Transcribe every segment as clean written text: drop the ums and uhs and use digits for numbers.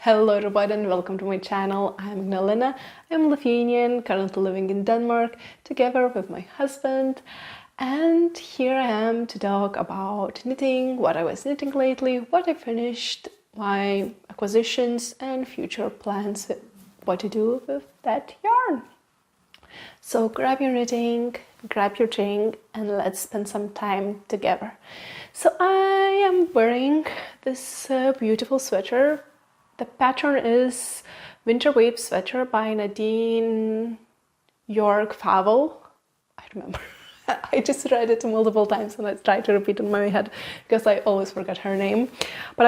Hello everybody and welcome to my channel. I'm Pernille. I'm Lithuanian, currently living in Denmark together with my husband, and here I am to talk about knitting, what I was knitting lately, what I finished, my acquisitions and future plans, what to do with that yarn. So grab your knitting, grab your drink, and let's spend some time together. So I am wearing this beautiful sweater. The pattern is Winter Wave Sweater by Nadine, Joerg, Fauvel. I remember. I just read it multiple times and I tried to repeat it in my head because I always forget her name. But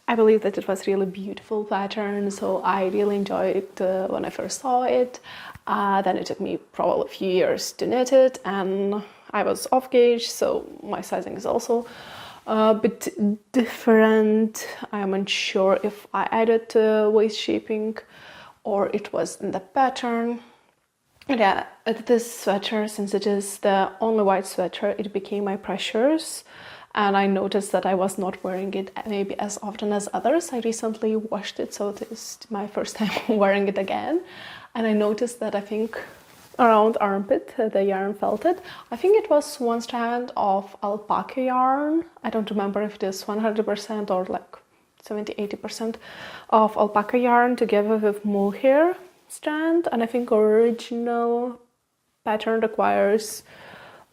I believe that it was really beautiful pattern, so I really enjoyed it when I first saw it. Then it took me probably a few years to knit it, and I was off gauge, so my sizing is also a bit different. I'm unsure if I added waist shaping or it was in the pattern. Yeah, this sweater, since it is the only white sweater, it became my precious. And I noticed that I was not wearing it maybe as often as others. I recently washed it, so it is my first time wearing it again. And I noticed that I think around armpit, the yarn felted. I think it was one strand of alpaca yarn. I don't remember if it is 100% or like 70-80% of alpaca yarn together with mohair strand. And I think original pattern requires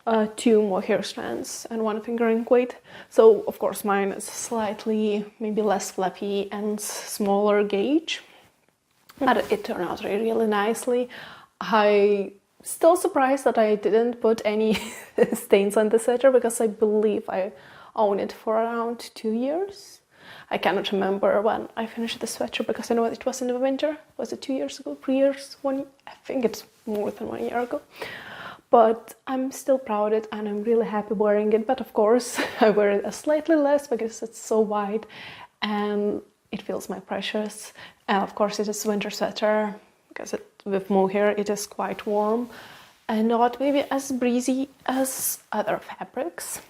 2 mohair strands and 1 fingering weight. So of course mine is slightly maybe less fluffy and smaller gauge, but it turned out really nicely. I still surprised that I didn't put any stains on the sweater because I believe I own it for around 2 years. I cannot remember when I finished the sweater because I know it was in the winter. Was it 2 years ago, 3 years, 1 year? I think it's more than 1 year ago. But I'm still proud of it and I'm really happy wearing it. But of course, I wear it slightly less because it's so wide and it feels my precious. And of course, it is winter sweater because with mohair it is quite warm and not maybe as breezy as other fabrics.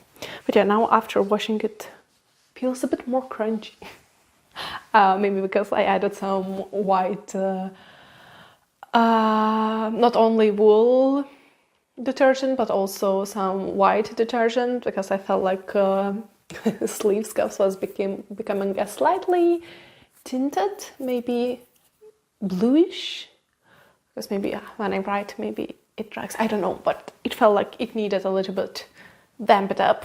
But yeah, now after washing it, feels a bit more crunchy. Maybe because I added some white, not only wool detergent but also some white detergent, because I felt like sleeve scuffs was becoming a slightly tinted, maybe bluish, because maybe when I write maybe it drags, I don't know, but it felt like it needed a little bit damp it up.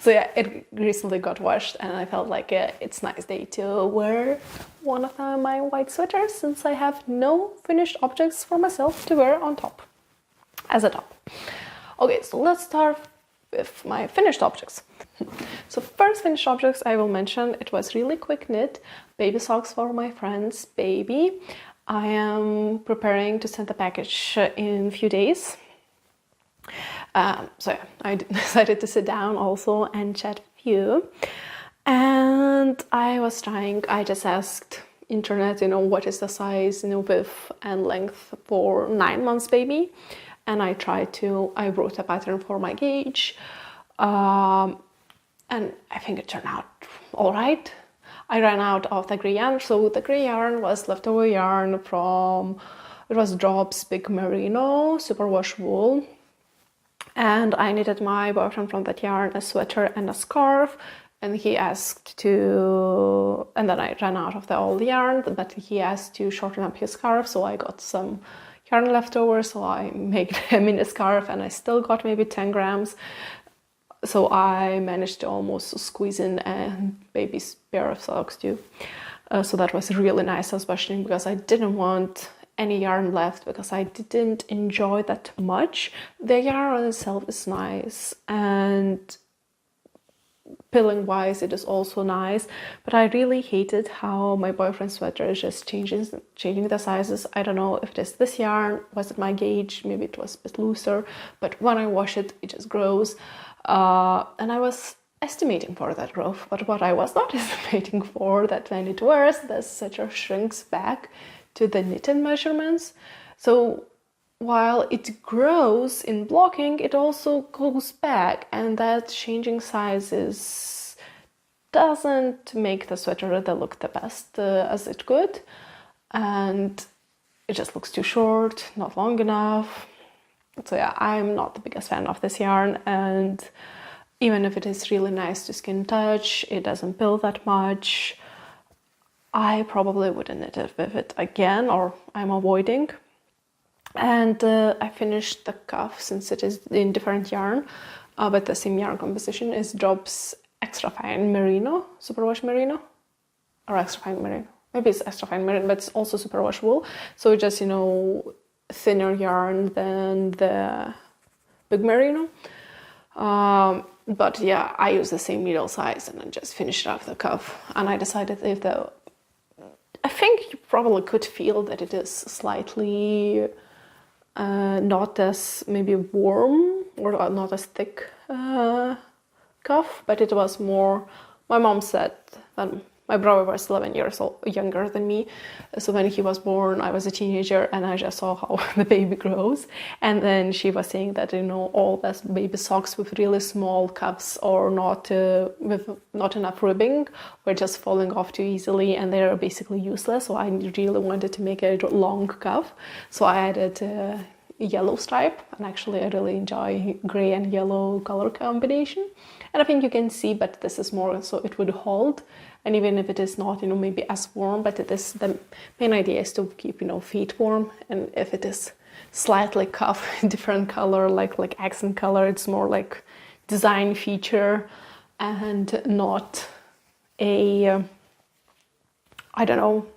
So yeah, it recently got washed and I felt like it's a nice day to wear one of my white sweaters, since I have no finished objects for myself to wear on top. As a top. Okay, so let's start with my finished objects. So first finished objects I will mention, it was really quick knit, baby socks for my friend's baby. I am preparing to send the package in a few days. So yeah, I decided to sit down also and chat with you. And I just asked internet, what is the size, width and length for 9 months baby. And I wrote a pattern for my gauge, and I think it turned out all right. I ran out of the grey yarn, so the grey yarn was leftover yarn it was Drop's Big Merino superwash wool. And I knitted my boyfriend from that yarn a sweater and a scarf, and he asked and then I ran out of the old yarn, but he asked to shorten up his scarf, so I got some yarn leftover, so I made a mini scarf and I still got maybe 10 grams. So I managed to almost squeeze in a baby's pair of socks too. So that was really nice, especially because I didn't want any yarn left because I didn't enjoy that much. The yarn on itself is nice and pilling wise it is also nice, but I really hated how my boyfriend's sweater is just changing the sizes. I don't know if it is this yarn, was it my gauge, maybe it was a bit looser, but when I wash it it just grows, and I was estimating for that growth, but what I was not estimating for that when it wears the sweater shrinks back to the knitted measurements. So while it grows in blocking, it also goes back, and that changing sizes doesn't make the sweater that look the best as it could, and it just looks too short, not long enough. So yeah, I'm not the biggest fan of this yarn, and even if it is really nice to skin touch, it doesn't build that much. I probably wouldn't knit it with it again, or I'm avoiding. And I finished the cuff, since it is in different yarn, but the same yarn composition, is Drops Extra Fine Merino, Superwash Merino, or Extra Fine Merino. Maybe it's Extra Fine Merino, but it's also Superwash wool. So just, you know, thinner yarn than the big Merino. But yeah, I use the same needle size and I just finished off the cuff. And I decided I think you probably could feel that it is slightly not as maybe warm or not as thick cuff, but it was more, my mom said that my brother was 11 years younger than me, so when he was born I was a teenager and I just saw how the baby grows, and then she was saying that, you know, all those baby socks with really small cuffs or not with not enough ribbing were just falling off too easily and they're basically useless. So I really wanted to make a long cuff, so I added a yellow stripe, and actually I really enjoy gray and yellow color combination, and I think you can see, but this is more so it would hold. And even if it is not, you know, maybe as warm, but it is, the main idea is to keep, you know, feet warm. And if it is slightly cuff, different color, like accent color, it's more like design feature and not a, I don't know,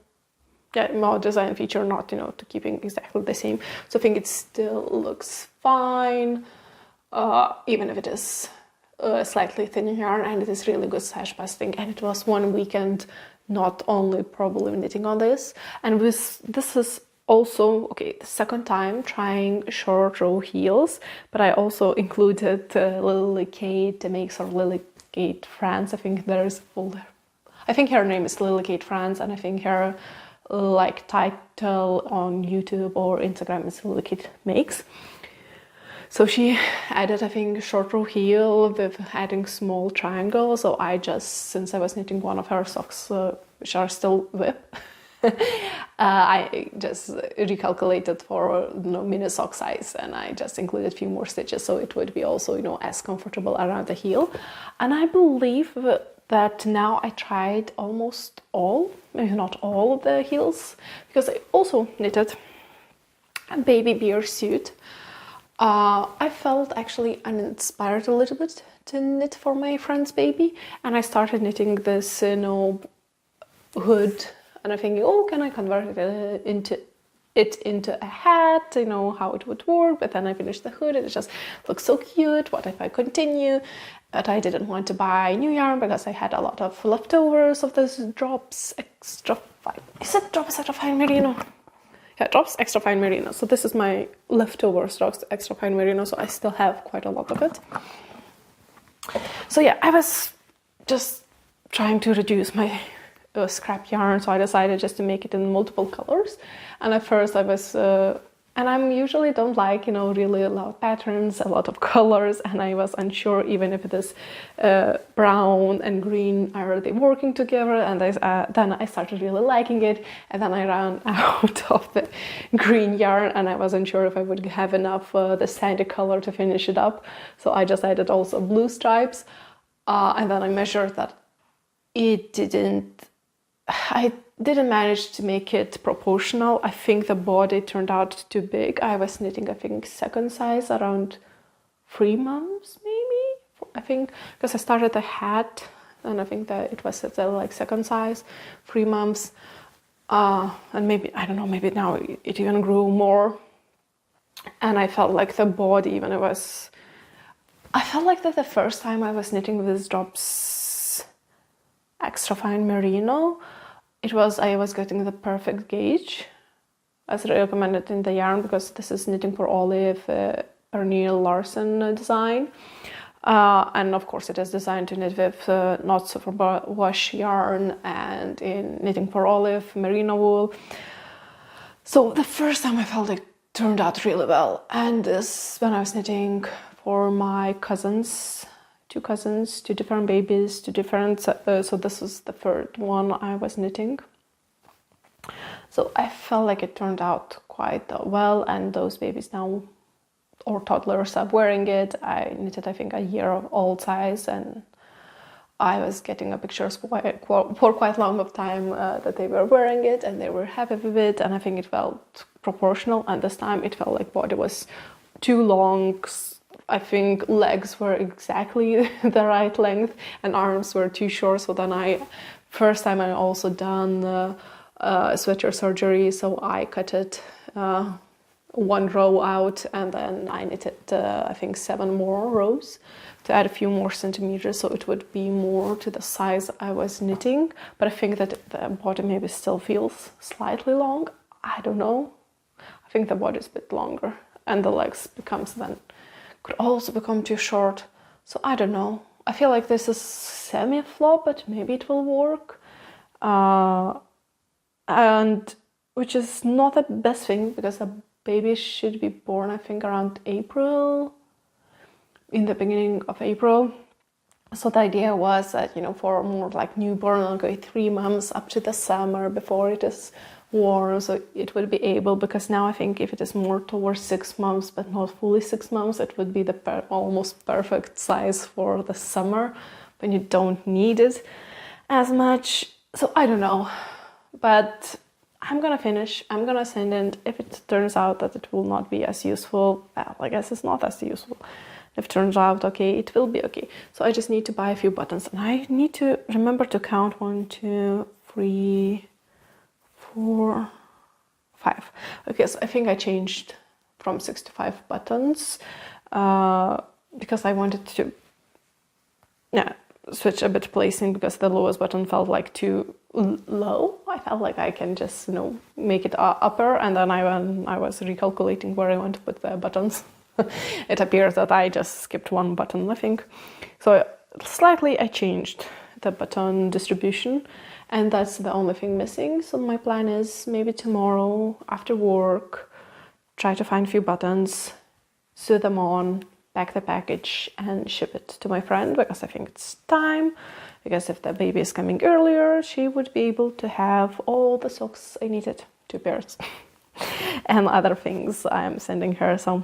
yeah, more design feature, not, you know, to keeping exactly the same. So I think it still looks fine, even if it is slightly thinner yarn, and it is really good sash busting. And it was one weekend not only probably knitting on this, and this is also the second time trying short row heels, but I also included Lily Kate makes, or Lily Kate France, I think I think her name is Lily Kate France, and I think her like title on YouTube or Instagram is Lily Kate Makes. So she added, I think, short row heel with adding small triangles. So I just, since I was knitting one of her socks, which are still whip, I just recalculated for, you know, mini sock size, and I just included a few more stitches so it would be also, you know, as comfortable around the heel. And I believe that now I tried almost all, maybe not all of the heels, because I also knitted a baby bear suit. I felt actually uninspired a little bit to knit for my friend's baby, and I started knitting this, you know, hood, and I'm thinking, oh, can I convert it into a hat, you know, how it would work. But then I finished the hood and it just looks so cute. What if I continue? But I didn't want to buy new yarn because I had a lot of leftovers of this Drops Extra Fine. Is it Drops Extra Fine Merino? Yeah, Drops Extra Fine Merino. So this is my leftovers Drops Extra Fine Merino, so I still have quite a lot of it. So yeah, I was just trying to reduce my scrap yarn, so I decided just to make it in multiple colors. And at first I was, and I usually don't like, you know, really loud patterns, a lot of colors, and I was unsure even if it is brown and green, are they working together? And then I started really liking it, and then I ran out of the green yarn, and I wasn't sure if I would have enough the sandy color to finish it up. So I just added also blue stripes, and then I measured that I didn't manage to make it proportional. I think the body turned out too big. I was knitting, I think, second size around 3 months, maybe. I think, because I started the hat, and I think that it was at the like second size, 3 months. And maybe, I don't know, maybe now it even grew more. And I felt like the body, even I felt like that the first time I was knitting with Drops Extra Fine Merino, I was getting the perfect gauge as recommended in the yarn, because this is Knitting for Olive Pernille Larsen design, and of course it is designed to knit with not superwash yarn and in Knitting for Olive merino wool. So the first time I felt it turned out really well, and this when I was knitting for my cousin's two cousins, two different babies, two different, so this was the third one I was knitting. So I felt like it turned out quite well, and those babies now, or toddlers, are wearing it. I knitted, I think, a year old size, and I was getting pictures for quite long of time that they were wearing it and they were happy with it, and I think it felt proportional, and this time it felt like body was too long. I think legs were exactly the right length and arms were too short. So then first time I also done sweater surgery, so I cut it one row out, and then I knitted I think 7 more rows to add a few more centimeters, so it would be more to the size I was knitting. But I think that the body maybe still feels slightly long. I don't know. I think the body is a bit longer, and the legs could also become too short. So I don't know. I feel like this is semi-flop, but maybe it will work. And which is not the best thing, because a baby should be born, I think, around April, in the beginning of April. So the idea was that, for more like newborn, I'll go 3 months up to the summer before it is warm, so it would be able, because now I think if it is more towards 6 months, but not fully 6 months, it would be the almost perfect size for the summer when you don't need it as much. So I don't know, but I'm gonna finish, I'm gonna send it. If it turns out that it will not be as useful, well, I guess it's not as useful. If it turns out okay, it will be okay. So I just need to buy a few buttons, and I need to remember to count 1, 2, 3, 4, 5. Okay, so I think I changed from 6 to 5 buttons because I wanted to switch a bit placing, because the lowest button felt like too low. I felt like I can just make it upper, and then I was recalculating where I want to put the buttons. It appears that I just skipped 1 button, I think. So slightly I changed the button distribution, and that's the only thing missing. So my plan is maybe tomorrow after work, try to find a few buttons, sew them on, pack the package and ship it to my friend, because I think it's time. Because if the baby is coming earlier, she would be able to have all the socks I needed, 2 pairs, and other things I'm sending her. So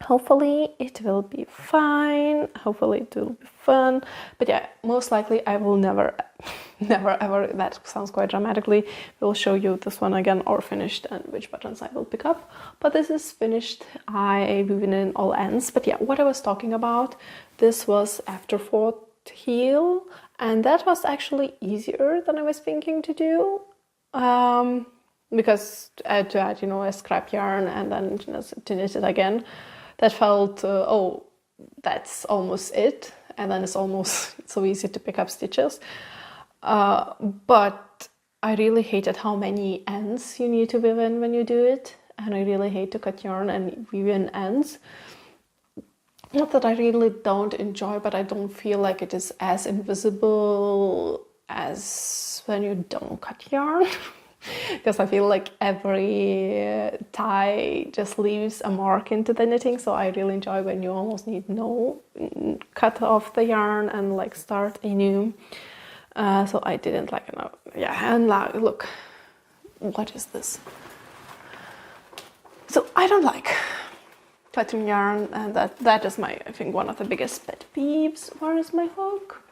hopefully it will be fine. Hopefully it will be fun. But yeah, most likely I will never ever, that sounds quite dramatically, will show you this one again or finished and which buttons I will pick up. But this is finished. I woven in all ends. But yeah, what I was talking about, this was afterthought heel, and that was actually easier than I was thinking to do. Because I had to add, a scrap yarn and then to knit it again. That felt, oh, that's almost it. And then it's almost so easy to pick up stitches. But I really hated how many ends you need to weave in when you do it. And I really hate to cut yarn and weave in ends. Not that I really don't enjoy, but I don't feel like it is as invisible as when you don't cut yarn. Because I feel like every tie just leaves a mark into the knitting, so I really enjoy when you almost need cut off the yarn and like start anew. So I didn't like it. Yeah, and look, what is this? So I don't like cutting yarn, and that is I think one of the biggest pet peeves. Where is my hook?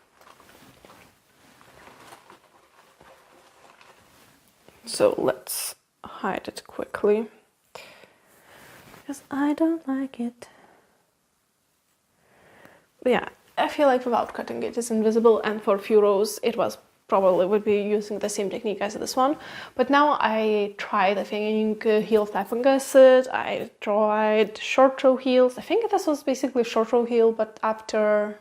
So let's hide it quickly, because I don't like it. But yeah, I feel like without cutting it is invisible, and for a few rows it would be using the same technique as this one. But now I tried, I think, heel flap and gusset. I tried short row heels. I think this was basically short row heel, but after,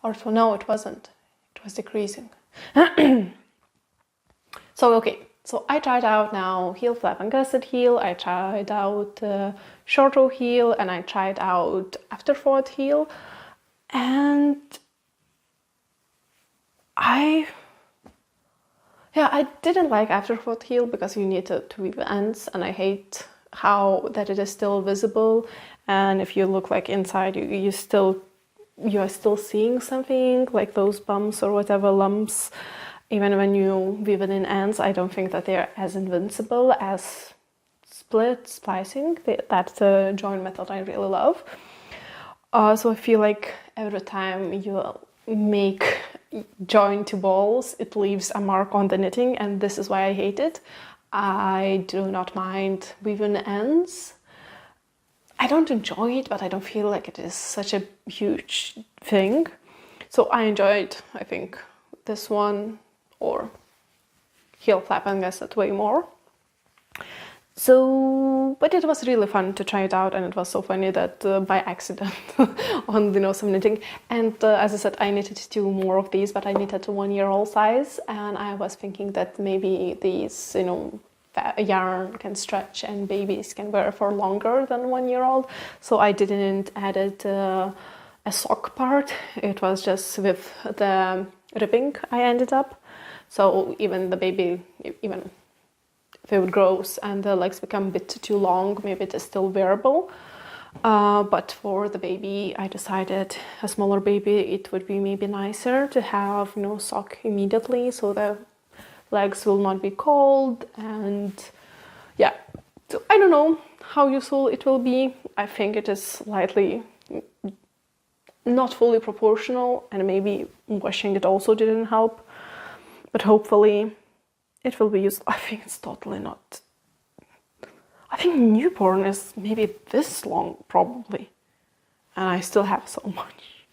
or so no, it wasn't. It was decreasing. So okay. So I tried out now heel flap and gusset heel, I tried out short row heel, and I tried out afterthought heel, and I didn't like afterthought heel because you need to weave ends, and I hate how that it is still visible, and if you look like inside, you still you are still seeing something like those bumps or whatever, lumps. Even when you weave it in ends, I don't think that they're as invincible as splicing. That's a join method I really love. So I feel like every time you make join two balls, it leaves a mark on the knitting, and this is why I hate it. I do not mind weaving ends. I don't enjoy it, but I don't feel like it is such a huge thing. So I enjoyed, I think, this one or heel flap, I guess, that way more. So, but it was really fun to try it out, and it was so funny that by accident on some knitting. And as I said, I knitted 2 more of these, but I knitted a 1-year-old size, and I was thinking that maybe these yarn can stretch and babies can wear for longer than 1-year-old. So I didn't added a sock part. It was just with the ribbing I ended up. So even the baby, even if it grows and the legs become a bit too long, maybe it is still wearable. But for the baby, I decided a smaller baby, it would be maybe nicer to have sock immediately, so the legs will not be cold. And yeah, so I don't know how useful it will be. I think it is slightly not fully proportional, and maybe washing it also didn't help, but hopefully it will be useful. I think it's totally not. I think newborn is maybe this long probably, and I still have so much.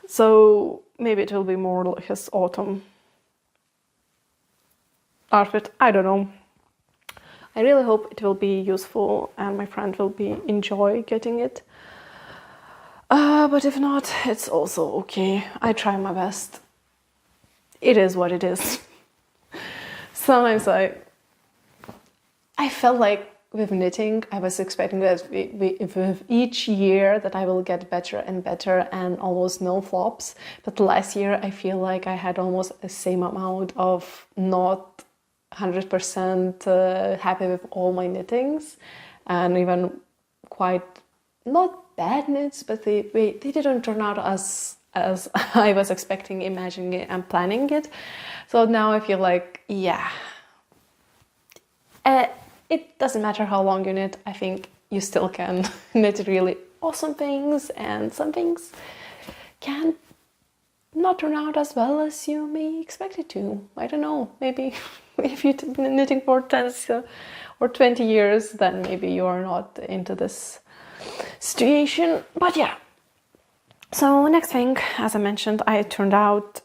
So maybe it will be more like his autumn outfit. I don't know. I really hope it will be useful and my friend will enjoy getting it. But if not, it's also okay. I try my best. It is what it is. Sometimes I felt like with knitting, I was expecting that with each year that I will get better and better and almost no flops. But last year, I feel like I had almost the same amount of not 100% happy with all my knittings, and even quite not bad knits, but they didn't turn out as I was expecting, imagining it, and planning it. So now I feel like, yeah, it doesn't matter how long you knit. I think you still can knit really awesome things, and some things can not turn out as well as you may expect it to. I don't know, maybe if you've been knitting for 10 or 20 years, then maybe you are not into this situation. But yeah, so next thing, as I mentioned, I turned out,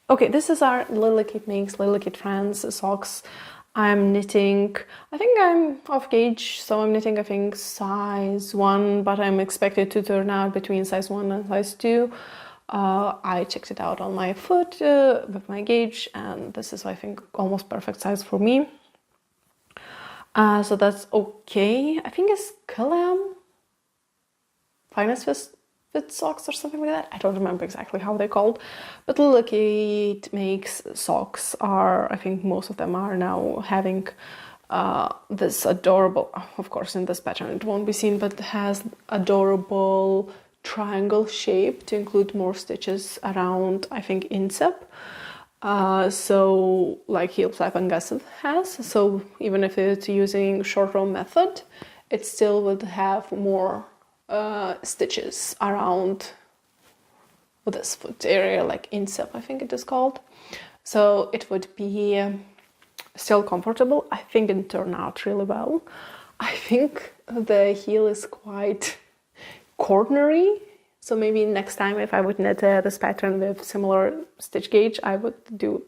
okay, this is our Little Kid Makes Little Kid Friends socks. I'm knitting, I think I'm off gauge, so I'm knitting, I think, size 1, but I'm expected to turn out between size 1 and size 2. I checked it out on my foot with my gauge, and this is, I think, almost perfect size for me. So that's okay. I think it's Finest Fit socks or something like that. I don't remember exactly how they're called, but Little Kid Makes socks are, I think most of them are now having this adorable, of course in this pattern it won't be seen, but it has adorable triangle shape to include more stitches around, I think, instep. So like heel flap and gusset has. So even if it's using short row method, it still would have more stitches around this foot area, like instep, I think it is called. So it would be still comfortable. I think it turned out really well. I think the heel is quite cornery, so maybe next time if I would knit this pattern with similar stitch gauge, I would do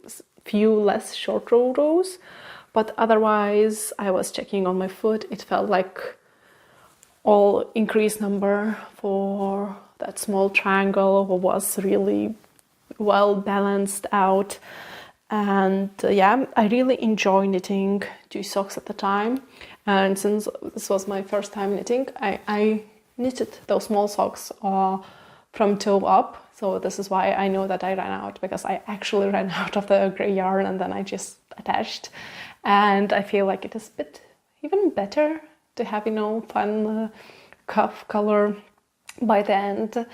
few less short row rows. But otherwise, I was checking on my foot, it felt like all increased number for that small triangle was really well balanced out. And yeah, I really enjoy knitting 2 socks at a time. And since this was my first time knitting, I knitted those small socks from toe up. So this is why I know that I ran out, because I actually ran out of the grey yarn and then I just attached. And I feel like it is a bit even better to have, fun cuff color by the end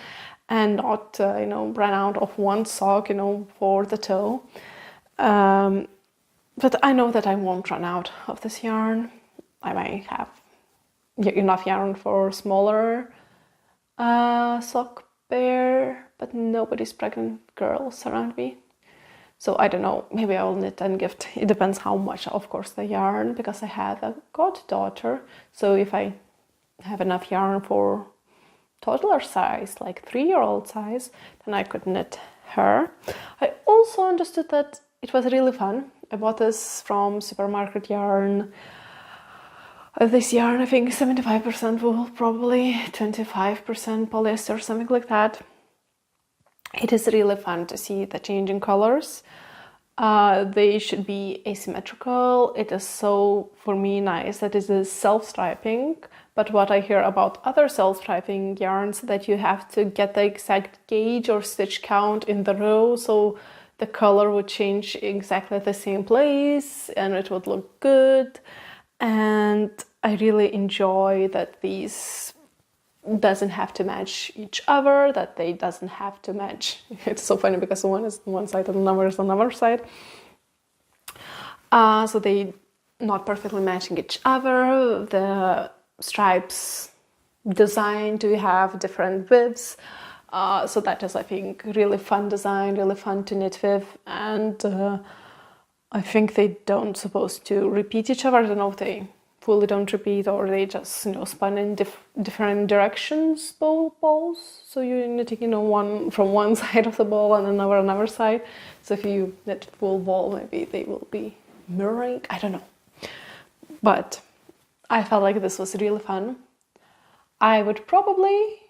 and not, you know, run out of one sock, you know, for the toe. But I know that I won't run out of this yarn. I might have enough yarn for smaller sock pair, but nobody's pregnant girls around me. So I don't know, maybe I will knit and gift. It depends how much, of course, the yarn, because I have a goddaughter. So if I have enough yarn for toddler size, like 3-year-old size, then I could knit her. I also understood that it was really fun. I bought this from Supermarket Yarn. This yarn, I think 75% wool, probably 25% polyester, something like that. It is really fun to see the changing colors. They should be asymmetrical. It is so, for me, nice that it is self-striping. But what I hear about other self-striping yarns, that you have to get the exact gauge or stitch count in the row, so the color would change exactly at the same place and it would look good. And I really enjoy that these doesn't have to match each other, that they doesn't have to match. It's so funny because one is one side and another is another side. So they not perfectly matching each other. The stripes design do have different widths. So that is, I think, really fun design, really fun to knit with. And I think they don't supposed to repeat each other. I don't know if they fully don't repeat or they just, you know, spun in different directions, balls. So you're knitting, you know, one from one side of the ball and another side. So if you knit full ball, maybe they will be mirroring. I don't know. But I felt like this was really fun. I would probably,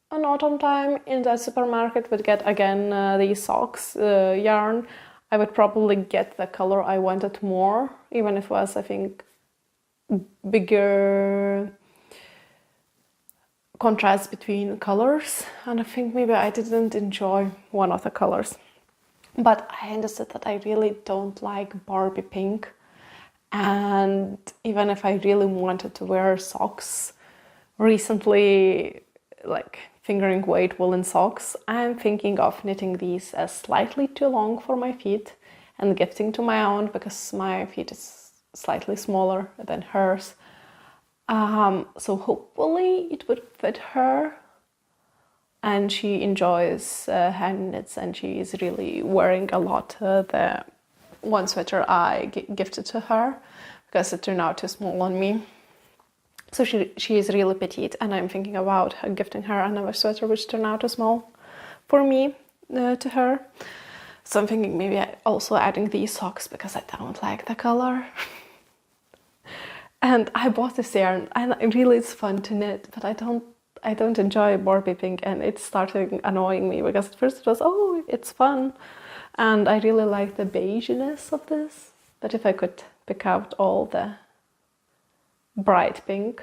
on autumn time in the supermarket, would get again these socks yarn. I would probably get the color I wanted more, even if it was, I think, bigger contrast between colors. And I think maybe I didn't enjoy one of the colors. But I understood that I really don't like Barbie pink. And even if I really wanted to wear socks recently, like fingering weight woolen socks, I'm thinking of knitting these as slightly too long for my feet and gifting to my own, because my feet is slightly smaller than hers. So hopefully it would fit her. And she enjoys hand knits, and she is really wearing a lot. The one sweater I gifted to her, because it turned out too small on me. So she is really petite, and I'm thinking about gifting her another sweater which turned out too small for me to her. So I'm thinking maybe also adding these socks, because I don't like the color. And I bought this yarn, and really it's fun to knit, but I don't enjoy Barbie pink, and it started annoying me, because at first it was, oh, it's fun. And I really like the beigeness of this. But if I could pick out all the bright pink,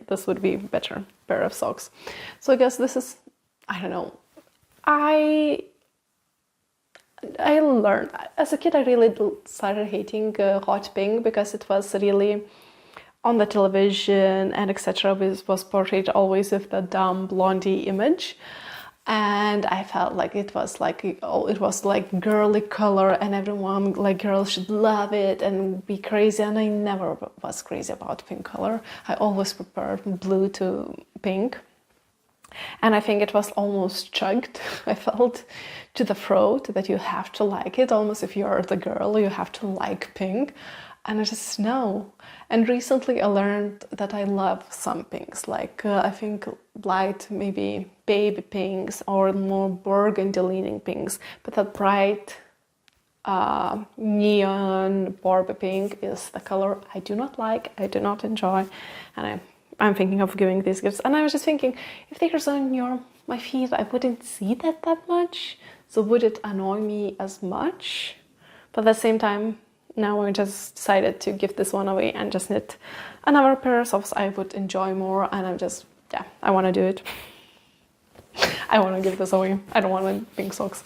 this would be a better pair of socks. So I guess this is, I don't know. I learned, as a kid, I really started hating hot pink, because it was really on the television and etc. was portrayed always with the dumb blondie image. And I felt like it was like girly color, and everyone, like girls, should love it and be crazy. And I never was crazy about pink color. I always preferred blue to pink. And I think it was almost chugged, I felt, to the throat, that you have to like it. Almost if you're the girl, you have to like pink. And I just know. And recently I learned that I love some pinks, like I think light, maybe baby pinks, or more burgundy leaning pinks. But that bright neon Barbie pink is the color I do not like, I do not enjoy. And I'm thinking of giving these gifts. And I was just thinking, if they are on my feet, I wouldn't see that much. So would it annoy me as much? But at the same time, now I just decided to give this one away and just knit another pair of socks I would enjoy more. And I'm just, yeah, I want to do it. I want to give this away. I don't want pink socks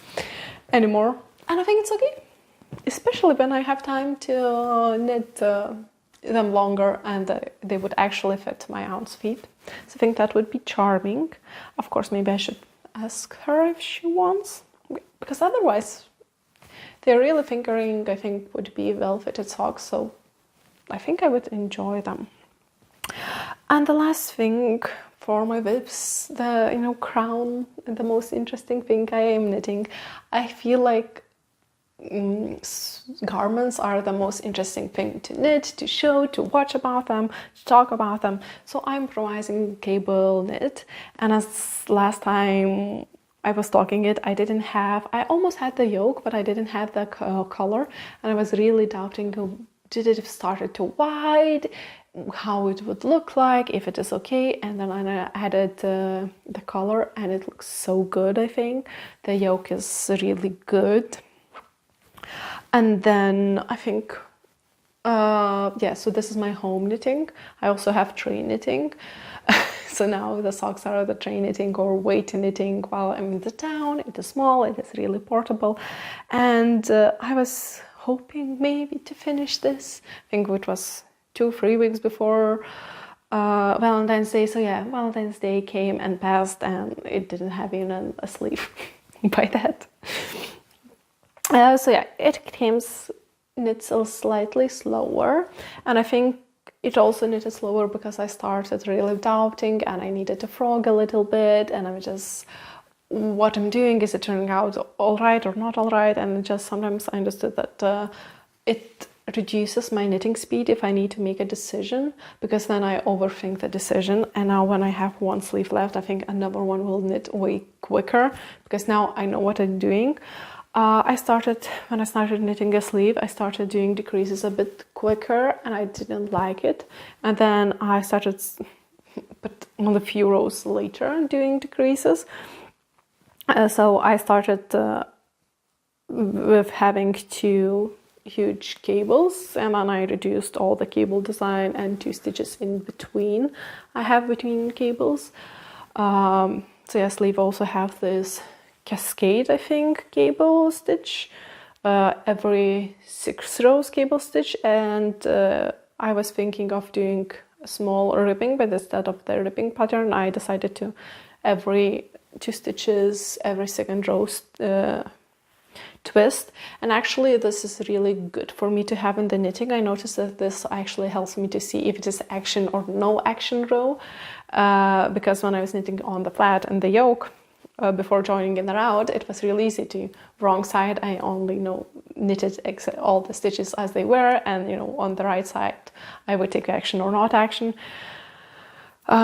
anymore. And I think it's okay. Especially when I have time to knit them longer and they would actually fit my aunt's feet. So I think that would be charming. Of course, maybe I should ask her if she wants, because otherwise they're really fingering, I think, would be well-fitted socks, so I think I would enjoy them. And the last thing for my whips, the crown, and the most interesting thing I am knitting. I feel like garments are the most interesting thing to knit, to show, to watch about them, to talk about them. So I'm improvising cable knit, and as last time I was talking it, I almost had the yoke, but I didn't have the color, and I was really doubting, did it started too wide, how it would look like, if it is okay. And then I added the color, and it looks so good. I think the yoke is really good. And then I think so this is my home knitting. I also have train knitting. So now the socks are the train knitting or weight knitting while I'm in the town. It is small, it is really portable, and I was hoping maybe to finish this. I think it was 2-3 weeks before Valentine's Day. So yeah, Valentine's Day came and passed, and it didn't have even a sleeve by that. So yeah, it came knit slightly slower, and I think it also knitted slower because I started really doubting, and I needed to frog a little bit, and I'm just, what I'm doing, is it turning out all right or not all right? And just sometimes I understood that it reduces my knitting speed if I need to make a decision, because then I overthink the decision. And now when I have one sleeve left, I think another one will knit way quicker, because now I know what I'm doing. When I started knitting a sleeve, I started doing decreases a bit quicker, and I didn't like it. And then I started, but on a few rows later, doing decreases. So I started with having 2 huge cables, and then I reduced all the cable design and 2 stitches in between. I have between cables. So yeah, sleeve also have this cascade, I think, cable stitch, every 6 rows cable stitch, and I was thinking of doing a small ribbing, but instead of the ribbing pattern, I decided to every 2 stitches, every 2nd row twist. And actually this is really good for me to have in the knitting. I noticed that this actually helps me to see if it is action or no action row, because when I was knitting on the flat and the yoke, before joining in the route, it was really easy to wrong side. I only knitted all the stitches as they were, and on the right side I would take action or not action.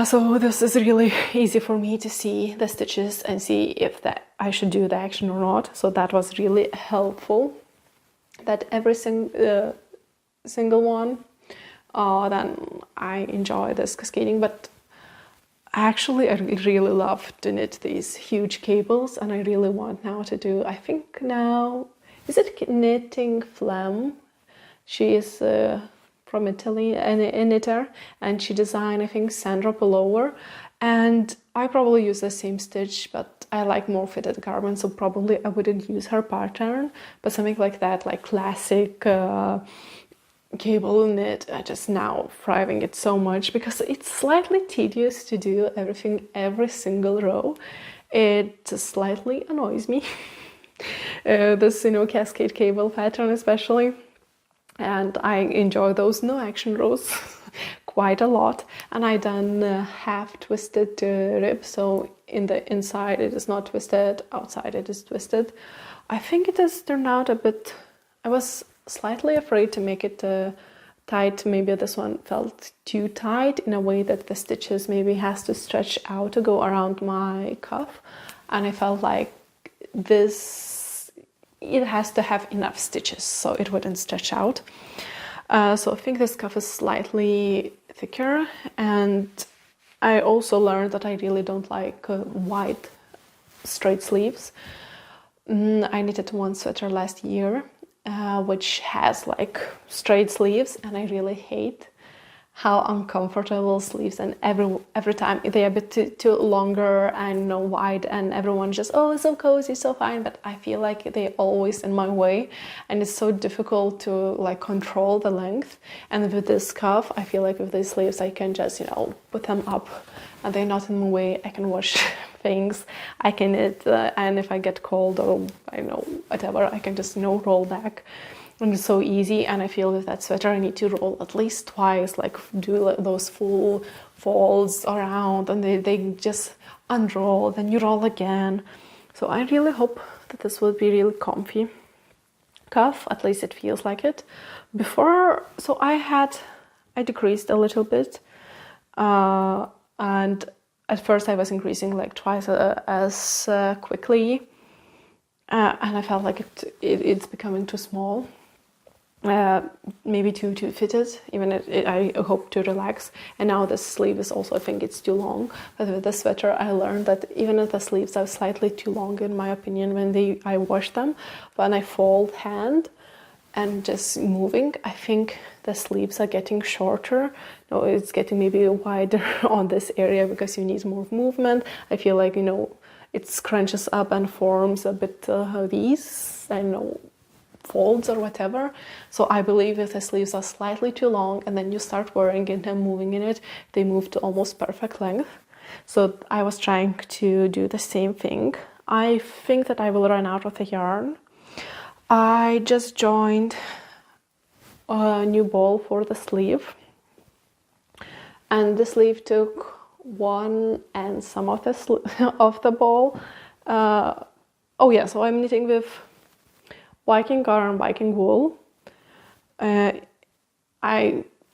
So this is really easy for me to see the stitches and see if I should do the action or not. So that was really helpful, that every single one. Then I enjoy this cascading, but actually I really love to knit these huge cables, and I really want now to do, I think now, is it Knitting Flam? She is from Italy, a knitter, and she designed, I think, Sandra pullover, and I probably use the same stitch, but I like more fitted garments, so probably I wouldn't use her pattern, but something like that, like classic cable knit, I just now thriving it so much, because it's slightly tedious to do everything every single row. It slightly annoys me. This cascade cable pattern especially, and I enjoy those no action rows quite a lot. And I done half twisted rib, so in the inside it is not twisted, outside it is twisted. I think it has turned out a bit, I was slightly afraid to make it tight. Maybe this one felt too tight in a way that the stitches maybe has to stretch out to go around my cuff, and I felt like this, it has to have enough stitches so it wouldn't stretch out. So I think this cuff is slightly thicker, and I also learned that I really don't like wide straight sleeves. I knitted one sweater last year which has like straight sleeves, and I really hate how uncomfortable sleeves, and every time they're a bit too longer and wide, and everyone just, oh, it's so cozy, so fine, but I feel like they're always in my way, and it's so difficult to like control the length. And with this cuff, I feel like with these sleeves I can just put them up and they're not in my way. I can wash things, I can knit, and if I get cold or I know whatever, I can just roll back. And it's so easy. And I feel with that sweater I need to roll at least twice, like do those full folds around, and they just unroll, then you roll again. So I really hope that this will be really comfy cuff, at least it feels like it. Before, so I decreased a little bit, and at first I was increasing like twice as quickly, and I felt like it's becoming too small. Maybe too fitted, even I hope to relax. And now the sleeve is also, I think it's too long. But with the sweater I learned that even if the sleeves are slightly too long in my opinion when I wash them, when I fold hand and just moving, I think the sleeves are getting shorter. No, it's getting maybe wider on this area because you need more movement. I feel like it scrunches up and forms a bit these, I know, folds or whatever. So I believe if the sleeves are slightly too long and then you start wearing it and moving in it, they move to almost perfect length. So I was trying to do the same thing. I think that I will run out of the yarn. I just joined a new ball for the sleeve, and the sleeve took one and some of the ball. Oh yeah, so I'm knitting with Viking Garn, Viking wool.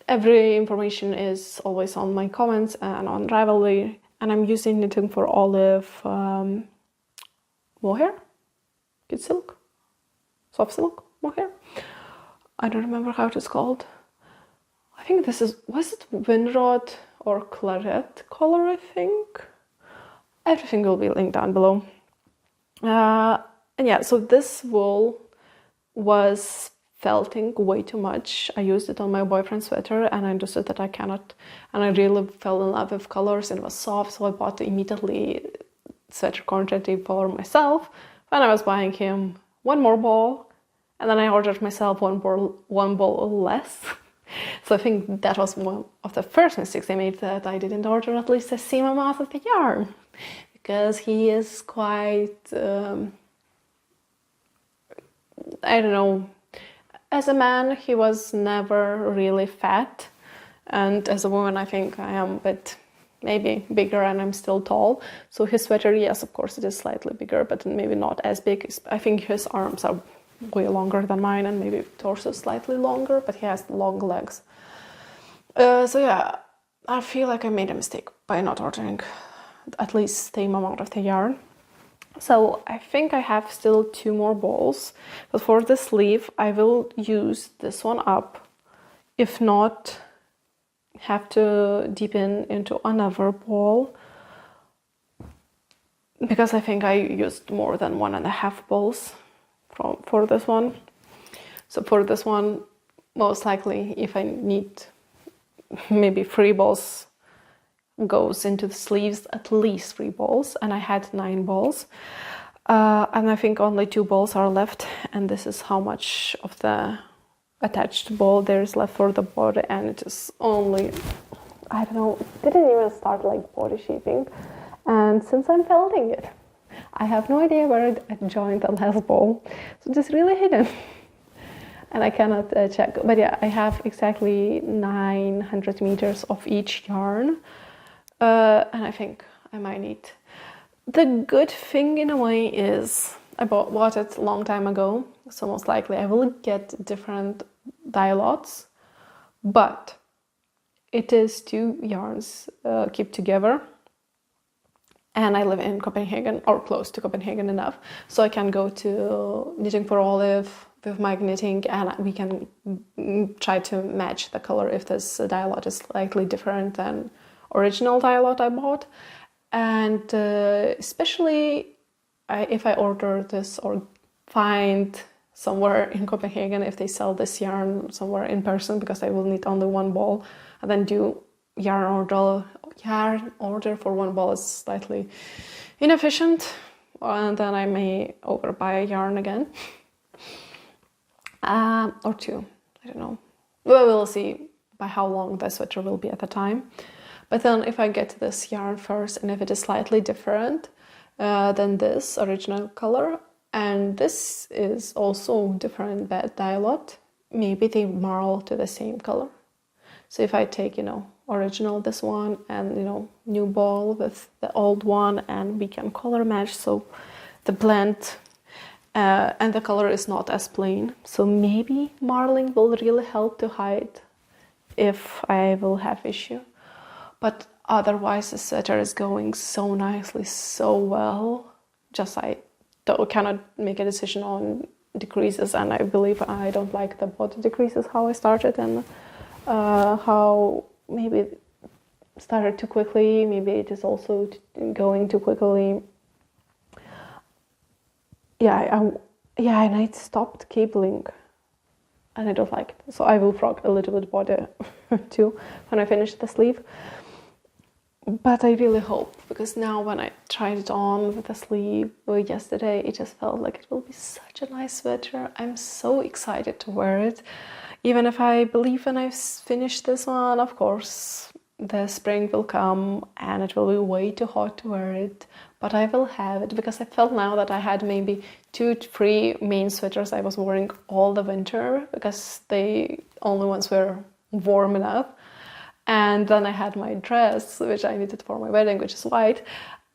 Every information is always on my comments and on Ravelry, and I'm using knitting for olive, Mohair, Kidsilk, soft silk, Mohair. I don't remember how it is called. I think was it Vinrød or Claret color, I think. Everything will be linked down below. And yeah, so this wool was felting way too much. I used it on my boyfriend's sweater and I understood that I cannot, and I really fell in love with colors and it was soft, so I bought immediately sweater quantity for myself. When I was buying him one more ball, and then I ordered myself one ball less. So I think that was one of the first mistakes I made, that I didn't order at least the same amount of the yarn, because he is quite I don't know, as a man he was never really fat, and as a woman I think I am a bit maybe bigger and I'm still tall. So his sweater, yes, of course it is slightly bigger, but maybe not as big. I think his arms are way longer than mine, and maybe torso slightly longer, but he has long legs. So yeah, I feel like I made a mistake by not ordering at least the same amount of the yarn. So I think I have still 2 more balls, but for the sleeve I will use this one up. If not, have to deepen into another ball, because I think I used more than 1.5 balls for this one. So for this one, most likely if I need maybe 3 balls goes into the sleeves, at least 3 balls, and I had 9 balls, and I think only 2 balls are left, and this is how much of the attached ball there is left for the body, and it is only, I don't know, didn't even start like body shaping, and since I'm felting it, I have no idea where I joined the last ball, so it's really hidden. And I cannot check, but yeah, I have exactly 900 meters of each yarn. And I think I might need. The good thing in a way is I bought it a long time ago, so most likely I will get different dye lots, but it is 2 yarns kept together, and I live in Copenhagen, or close to Copenhagen enough, so I can go to Knitting for Olive with my knitting, and we can try to match the color if this dye lot is slightly different than original dye lot I bought. And especially if I order this or find somewhere in Copenhagen if they sell this yarn somewhere in person, because I will need only one ball, and then do yarn order for one ball is slightly inefficient, and then I may overbuy a yarn again. Or two, I don't know. Well, we'll see by how long the sweater will be at the time. But then if I get this yarn first, and if it is slightly different than this original color, and this is also different that dye lot, maybe they marl to the same color. So if I take, you know, original this one, and, you know, new ball with the old one, and we can color match, so the blend and the color is not as plain. So maybe marling will really help to hide if I will have issue. But otherwise the sweater is going so nicely, so well. Just I cannot make a decision on decreases, and I believe I don't like the body decreases how I started, and how maybe it started too quickly, maybe it is also going too quickly. And I stopped cabling, and I don't like it. So I will frog a little bit body too when I finish the sleeve. But I really hope, because now when I tried it on with the sleeve yesterday, it just felt like it will be such a nice sweater. I'm so excited to wear it. Even if I believe when I finish this one, of course, the spring will come and it will be way too hot to wear it. But I will have it, because I felt now that I had maybe 2 to 3 main sweaters I was wearing all the winter, because the only ones were warm enough. And then I had my dress, which I needed for my wedding, which is white.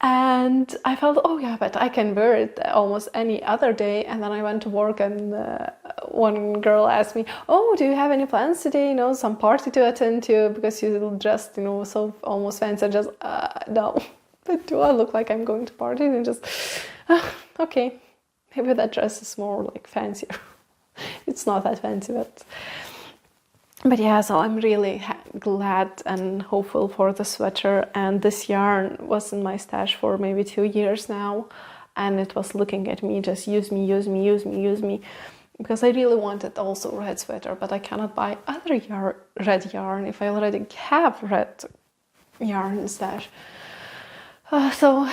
And I felt, oh yeah, but I can wear it almost any other day. And then I went to work, and one girl asked me, oh, do you have any plans today? You know, some party to attend to, because you're dressed, you know, so almost fancy. And just, no. But do I look like I'm going to party? And just, okay, maybe that dress is more like fancier. It's not that fancy, but yeah, so I'm really glad and hopeful for the sweater. And this yarn was in my stash for maybe 2 years now, and it was looking at me, just use me, because I really wanted also red sweater, but I cannot buy other red yarn if I already have red yarn in stash. So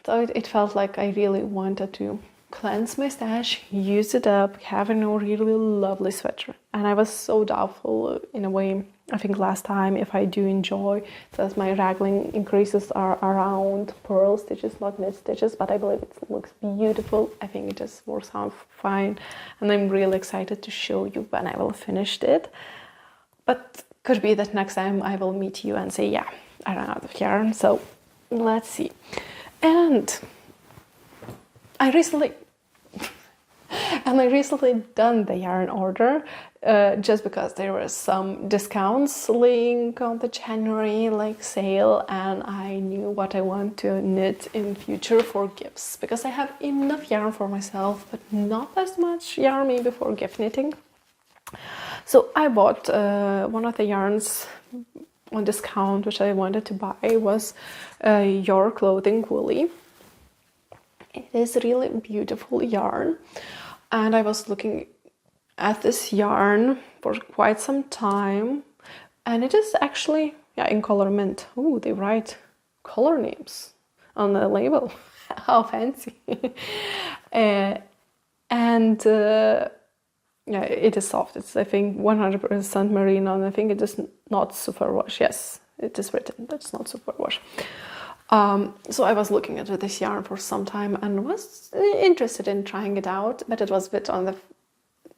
it felt like I really wanted to cleanse my stash, use it up, have a really lovely sweater. And I was so doubtful in a way, I think last time, if I do enjoy that my raglan increases are around purl stitches, not knit stitches, but I believe it looks beautiful. I think it just works out fine, and I'm really excited to show you when I will finish it. But could be that next time I will meet you and say, yeah, I ran out of yarn, so let's see. And I recently done the yarn order just because there were some discounts linked on the January sale, and I knew what I want to knit in future for gifts, because I have enough yarn for myself but not as much yarn maybe for gift knitting. So I bought one of the yarns on discount which I wanted to buy was Your Clothing Woolly. It is really beautiful yarn, and I was looking at this yarn for quite some time, and it is actually in color mint. Oh, they write color names on the label. How fancy. It is soft. It's, I think, 100% merino, and I think it is not superwash. Yes, it is written that's not superwash. So I was looking at this yarn for some time and was interested in trying it out, but it was a bit on the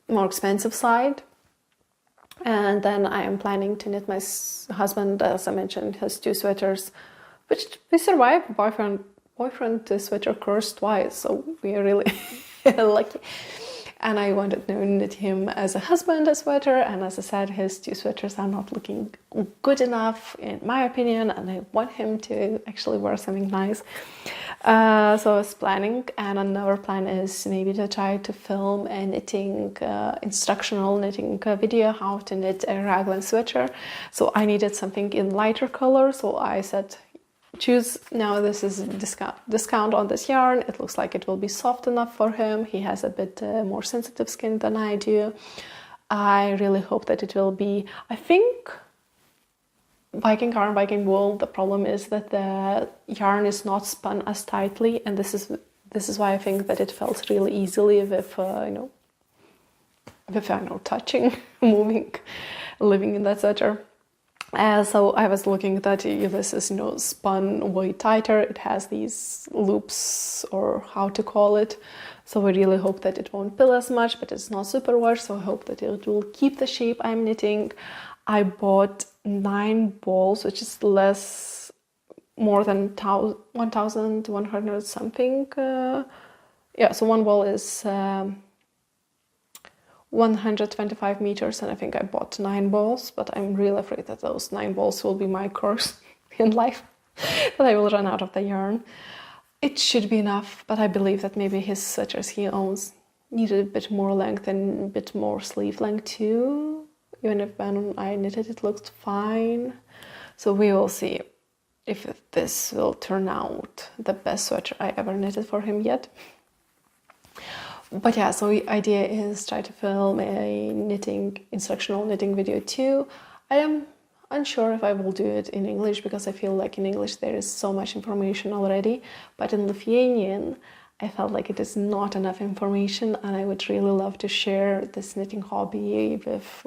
more expensive side. And then I am planning to knit my husband, as I mentioned, has 2 sweaters, which we survived boyfriend sweater curse twice, so we are really lucky. And I wanted to knit him as a husband a sweater, and as I said, his 2 sweaters are not looking good enough in my opinion, and I want him to actually wear something nice. So I was planning, and another plan is maybe to try to film a knitting, instructional knitting video, how to knit a raglan sweater. So I needed something in lighter color, so I said, choose. Now this is discount on this yarn. It looks like it will be soft enough for him. He has a bit more sensitive skin than I do. I really hope that it will be, I think, Viking Garn, Viking Wool, the problem is that the yarn is not spun as tightly, and this is why I think that it felt really easily with, touching, moving, living in that sweater. So I was looking that this is, spun way tighter. It has these loops, or how to call it. So I really hope that it won't pill as much, but it's not super wash, so I hope that it will keep the shape I'm knitting. I bought 9 balls, which is more than 1,100 something. So one ball is 125 meters, and I think I bought 9 balls, but I'm really afraid that those 9 balls will be my curse in life, that I will run out of the yarn. It should be enough, but I believe that maybe his sweaters he owns needed a bit more length and a bit more sleeve length too. Even if when I knitted it looked fine. So we will see if this will turn out the best sweater I ever knitted for him yet. But yeah, so the idea is try to film a instructional knitting video too. I am unsure if I will do it in English, because I feel like in English there is so much information already, but in Lithuanian I felt like it is not enough information, and I would really love to share this knitting hobby with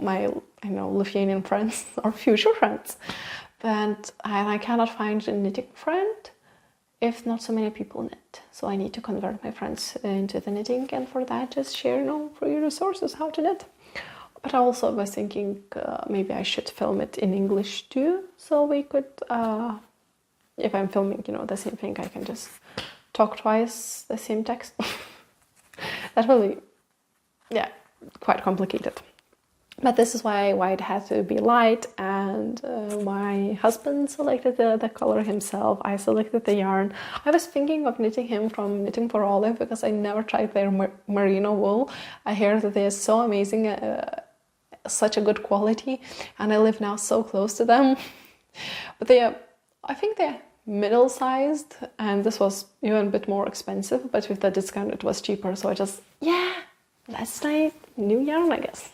my Lithuanian friends or future friends. And I cannot find a knitting friend if not so many people knit. So I need to convert my friends into the knitting, and for that just share free resources how to knit. But I also was thinking maybe I should film it in English too, so we could, if I'm filming the same thing, I can just talk twice the same text. That will be quite complicated. But this is why it had to be light, and my husband selected the color himself. I selected the yarn. I was thinking of knitting him from Knitting for Olive, because I never tried their merino wool. I hear that they're so amazing, such a good quality, and I live now so close to them. But I think they're middle-sized, and this was even a bit more expensive, but with the discount it was cheaper, so I just, that's nice, new yarn, I guess.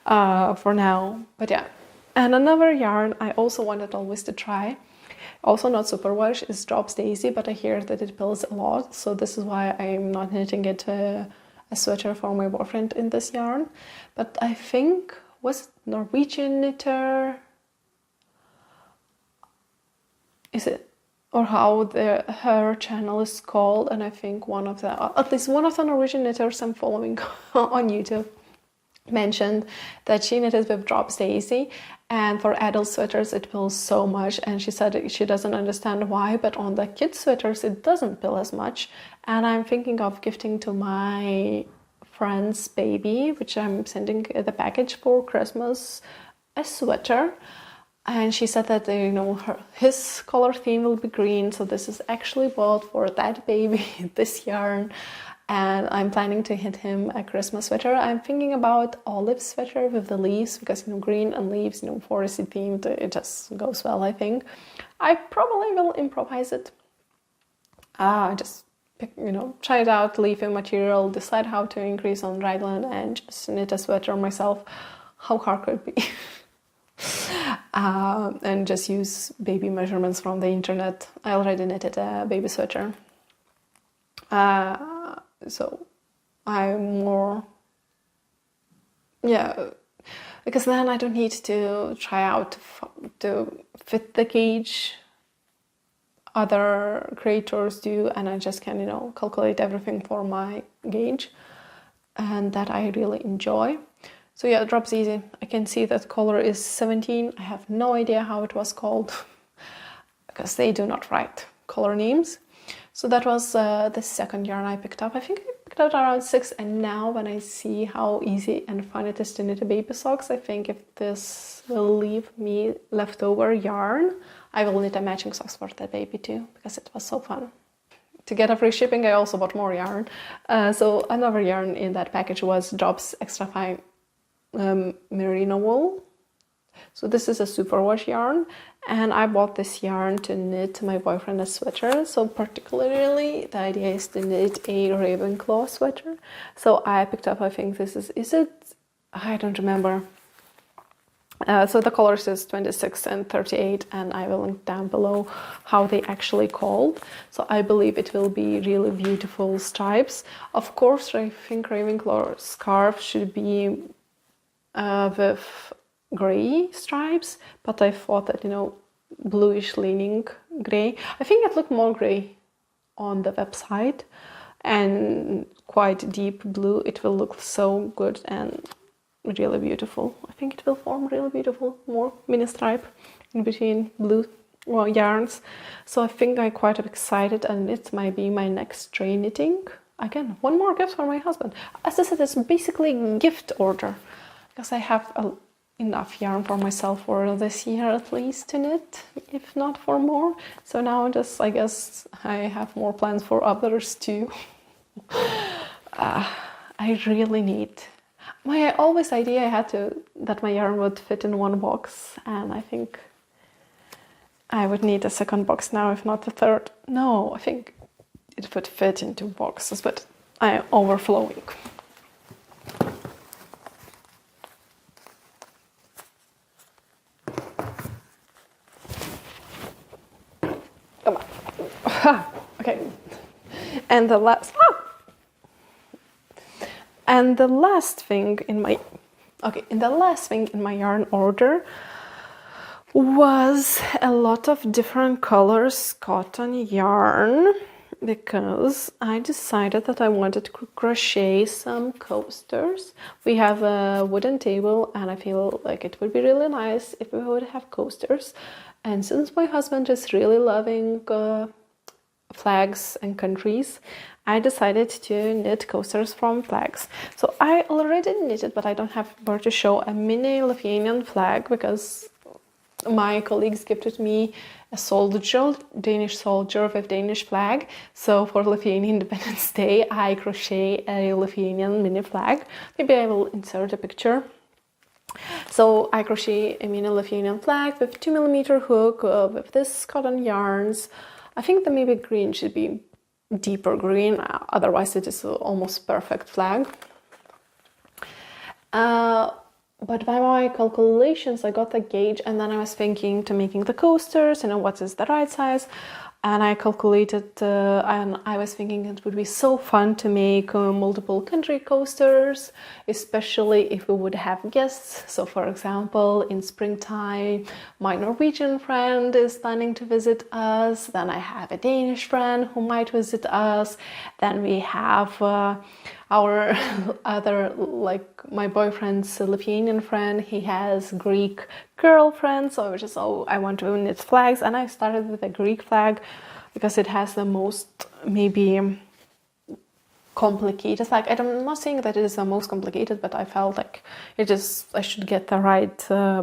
For now. But yeah, and another yarn I also wanted always to try, also not super wash, is Drops Daisy, but I hear that it pills a lot, so this is why I'm not knitting it a sweater for my boyfriend in this yarn. But I think, was Norwegian knitter, is it, or how her channel is called, and I think at least one of the Norwegian knitters I'm following on YouTube mentioned that she knitted with Drops Daisy, and for adult sweaters it pills so much, and she said she doesn't understand why, but on the kids sweaters it doesn't pill as much. And I'm thinking of gifting to my friend's baby, which I'm sending the package for Christmas, a sweater. And she said that his color theme will be green, so this is actually bought for that baby, this yarn. And I'm planning to hit him a Christmas sweater. I'm thinking about olive sweater with the leaves, because green and leaves, foresty themed, it just goes well, I think. I probably will improvise it. Just try it out, leave a material, decide how to increase on raglan, and just knit a sweater myself. How hard could it be? And just use baby measurements from the internet. I already knitted a baby sweater. So I'm more, because then I don't need to try out to fit the gauge other creators do, and I just can, calculate everything for my gauge, and that I really enjoy. So yeah, Drops Easy. I can see that color is 17. I have no idea how it was called, because they do not write color names. So that was the second yarn I picked up. I think I picked up around 6, and now when I see how easy and fun it is to knit a baby socks, I think if this will leave me leftover yarn, I will knit a matching socks for the baby too, because it was so fun. To get a free shipping, I also bought more yarn. So another yarn in that package was Drops Extra Fine Merino wool. So this is a superwash yarn, and I bought this yarn to knit my boyfriend a sweater. So particularly the idea is to knit a Ravenclaw sweater. So I picked up, I think this is it? I don't remember. So the colors is 26 and 38, and I will link down below how they actually called. So I believe it will be really beautiful stripes. Of course, I think Ravenclaw scarf should be with gray stripes, but I thought that, you know, bluish leaning gray. I think it looked more gray on the website, and quite deep blue. It will look so good and really beautiful. I think it will form really beautiful, more mini stripe in between blue yarns. So I think I'm quite excited, and it might be my next tray knitting. Again, one more gift for my husband. As I said, it's basically a gift order, because I have enough yarn for myself for this year at least to knit, if not for more. So now just, I guess, I have more plans for others too. I really need... My always idea I had that my yarn would fit in one box, and I think I would need a second box now, if not a third. No, I think it would fit in 2 boxes, but I am overflowing. Come on. Okay. And the last... And the last thing in my yarn order was a lot of different colors cotton yarn, because I decided that I wanted to crochet some coasters. We have a wooden table, and I feel like it would be really nice if we would have coasters. And since my husband is really loving flags and countries, I decided to knit coasters from flags. So I already knitted, but I don't have where to show, a mini Lithuanian flag, because my colleagues gifted me a soldier, Danish soldier with Danish flag. So for Lithuanian Independence Day, I crochet a Lithuanian mini flag. Maybe I will insert a picture. So I crochet a mini Lithuanian flag with 2mm hook with this cotton yarns. I think the maybe green should be deeper green, otherwise it is almost perfect flag. But by my calculations, I got the gauge, and then I was thinking to making the coasters, you know, what is the right size. And I calculated, and I was thinking it would be so fun to make multiple country coasters, especially if we would have guests. So for example, in springtime, my Norwegian friend is planning to visit us. Then I have a Danish friend who might visit us. Then we have our other, like my boyfriend's Lithuanian friend, he has Greek girlfriend, so I was just, I want to knit flags, and I started with a Greek flag because it has the most maybe complicated flag. I'm not saying that it is the most complicated, but I felt like it is, I should get the right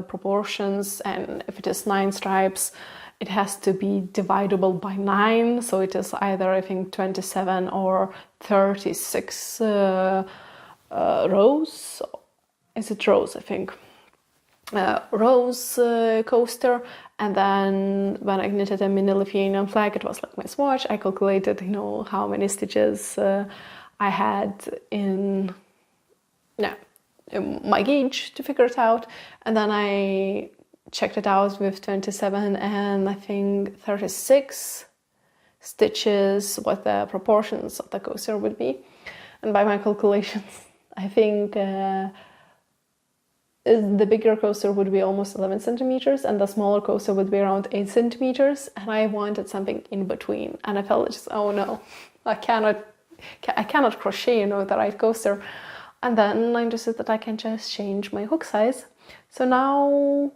proportions, and if it is 9 stripes, it has to be dividable by 9, so it is either, I think, 27 or 36 rows. Is it rows, I think? Rows coaster. And then when I knitted a mini Lithuanian flag, it was like my swatch. I calculated, you know, how many stitches I had in my gauge to figure it out. And then I checked it out with 27 and I think 36 stitches, what the proportions of the coaster would be. And by my calculations, I think the bigger coaster would be almost 11 centimeters and the smaller coaster would be around 8 centimeters. And I wanted something in between. And I felt just, oh no, I cannot crochet, you know, the right coaster. And then I understood that I can just change my hook size. So now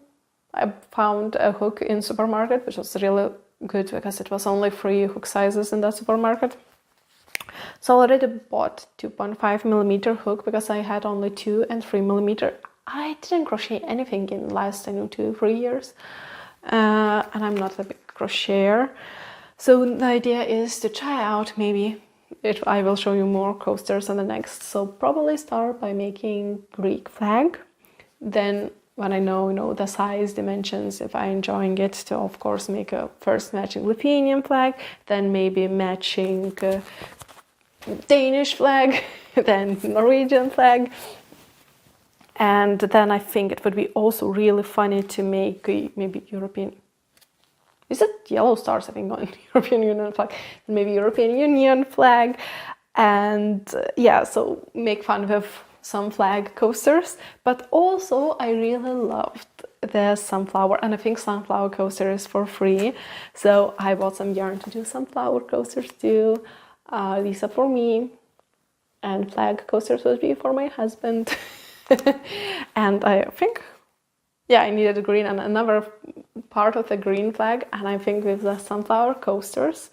I found a hook in supermarket, which was really good because it was only 3 hook sizes in that supermarket. So I already bought 2.5 millimeter hook because I had only 2 and 3 millimeter. I didn't crochet anything in last, I know, 2-3 years. And I'm not a big crocheter. So the idea is to try out maybe I will show you more coasters on the next. So probably start by making Greek flag, then when I know, the size, dimensions, if I'm enjoying it, to of course make a first matching Lithuanian flag, then maybe matching Danish flag, then Norwegian flag. And then I think it would be also really funny to make maybe European, is it yellow stars, I think, on European Union flag, maybe European Union flag. And yeah, so make fun of some flag coasters. But also I really loved the sunflower, and I think sunflower coaster is for free. So I bought some yarn to do sunflower coasters too. These are for me, and flag coasters would be for my husband. And I think, yeah, I needed a green and another part of the green flag, and I think with the sunflower coasters,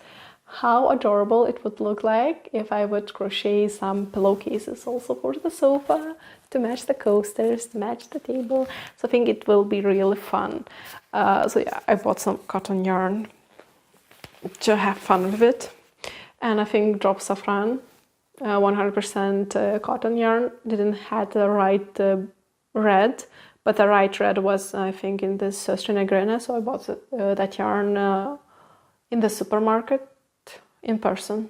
how adorable it would look like if I would crochet some pillowcases also for the sofa to match the coasters, to match the table. So I think it will be really fun. So yeah, I bought some cotton yarn to have fun with it. And I think drop saffron, 100% cotton yarn, didn't have the right red, but the right red was, I think, in this Strinogrena. So I bought that yarn in the supermarket in person,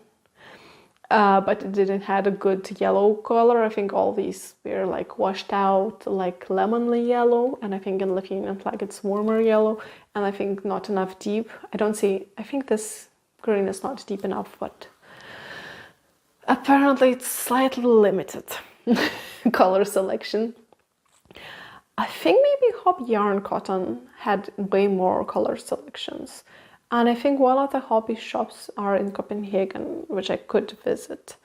but it didn't have a good yellow color. I think all these were like washed out, like lemonly yellow, and I think in Lithuanian flag it's warmer yellow, and I think not enough deep. I think this green is not deep enough, but apparently it's slightly limited color selection. I think maybe Hobby Yarn Cotton had way more color selections. And I think one of the hobby shops are in Copenhagen, which I could visit.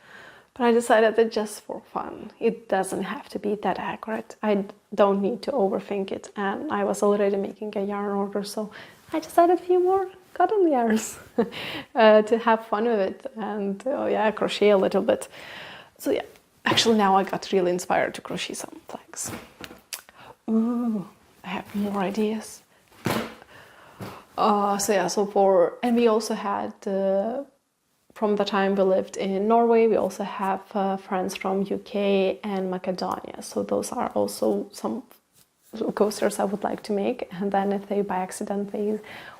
But I decided that just for fun, it doesn't have to be that accurate. I don't need to overthink it. And I was already making a yarn order, so I decided a few more cotton yarns to have fun with it and yeah, crochet a little bit. So yeah, actually now I got really inspired to crochet some flags. Ooh, I have more ideas. And we also had, from the time we lived in Norway, we also have friends from UK and Macedonia. So those are also some coasters I would like to make. And then if they by accident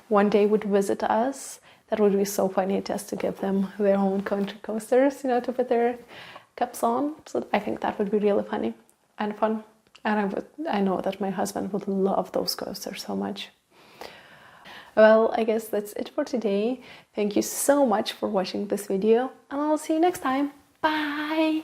one day would visit us, that would be so funny just to give them their own country coasters, to put their cups on. So I think that would be really funny and fun. And I know that my husband would love those coasters so much. Well, I guess that's it for today. Thank you so much for watching this video, and I'll see you next time. Bye!